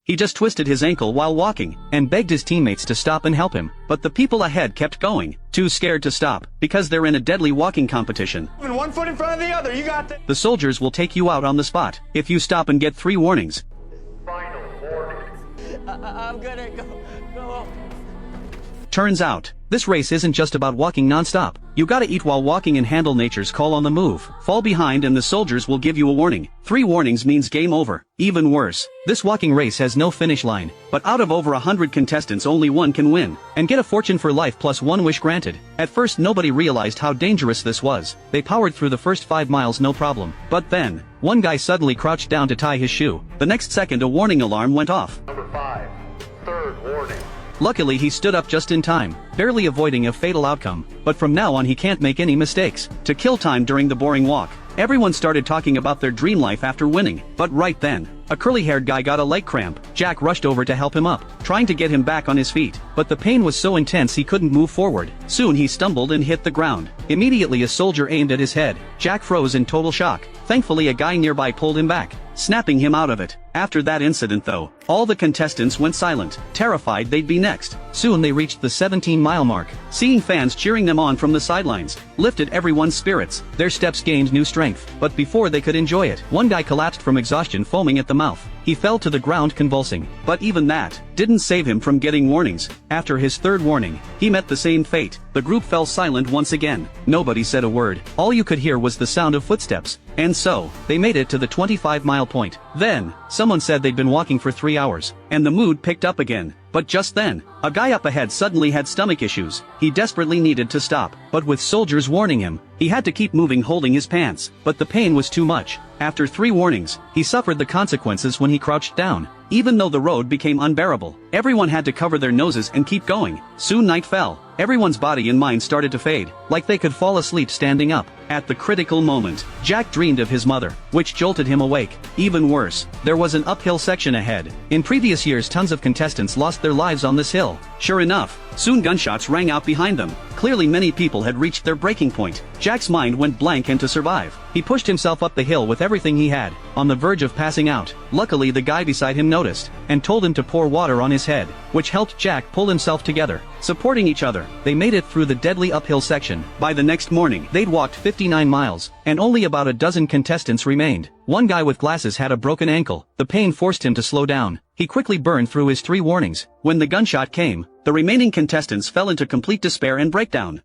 He just twisted his ankle while walking, and begged his teammates to stop and help him. But the people ahead kept going, too scared to stop, because they're in a deadly walking competition. One foot in front of the other, you got this. The soldiers will take you out on the spot if you stop and get 3 warnings. Final warning. I'm gonna go. Turns out, this race isn't just about walking non-stop. You gotta eat while walking and handle nature's call on the move. Fall behind and the soldiers will give you a warning. 3 warnings means game over. Even worse, this walking race has no finish line, but out of over 100 contestants only 1 can win, and get a fortune for life plus 1 wish granted. At first nobody realized how dangerous this was. They powered through the first 5 miles no problem. But then, one guy suddenly crouched down to tie his shoe. The next second a warning alarm went off. Number 5. Third warning. Luckily he stood up just in time, barely avoiding a fatal outcome, but from now on he can't make any mistakes. To kill time during the boring walk, everyone started talking about their dream life after winning. But right then, a curly-haired guy got a leg cramp. Jack rushed over to help him up, trying to get him back on his feet, but the pain was so intense he couldn't move forward. Soon he stumbled and hit the ground. Immediately a soldier aimed at his head. Jack froze in total shock. Thankfully a guy nearby pulled him back, snapping him out of it. After that incident though, all the contestants went silent, terrified they'd be next. Soon they reached the 17-mile mark. Seeing fans cheering them on from the sidelines lifted everyone's spirits. Their steps gained new strength, but before they could enjoy it, one guy collapsed from exhaustion, foaming at the mouth. He fell to the ground convulsing, but even that didn't save him from getting warnings. After his 3rd warning, he met the same fate. The group fell silent once again. Nobody said a word. All you could hear was the sound of footsteps. And so, they made it to the 25-mile point. Then, someone said they'd been walking for 3 hours, and the mood picked up again. But just then, a guy up ahead suddenly had stomach issues. He desperately needed to stop, but with soldiers warning him, he had to keep moving holding his pants. But the pain was too much. After 3 warnings, he suffered the consequences when he crouched down. Even though the road became unbearable, everyone had to cover their noses and keep going. Soon night fell. Everyone's body and mind started to fade, like they could fall asleep standing up. At the critical moment, Jack dreamed of his mother, which jolted him awake. Even worse, there was an uphill section ahead. In previous years tons of contestants lost their lives on this hill. Sure enough, soon gunshots rang out behind them. Clearly many people had reached their breaking point. Jack's mind went blank, and to survive, he pushed himself up the hill with everything he had, on the verge of passing out. Luckily the guy beside him noticed, and told him to pour water on his head, which helped Jack pull himself together. Supporting each other, they made it through the deadly uphill section. By the next morning, they'd walked 59 miles, and only about a dozen contestants remained. One guy with glasses had a broken ankle. The pain forced him to slow down. He quickly burned through his 3 warnings. When the gunshot came, the remaining contestants fell into complete despair and breakdown.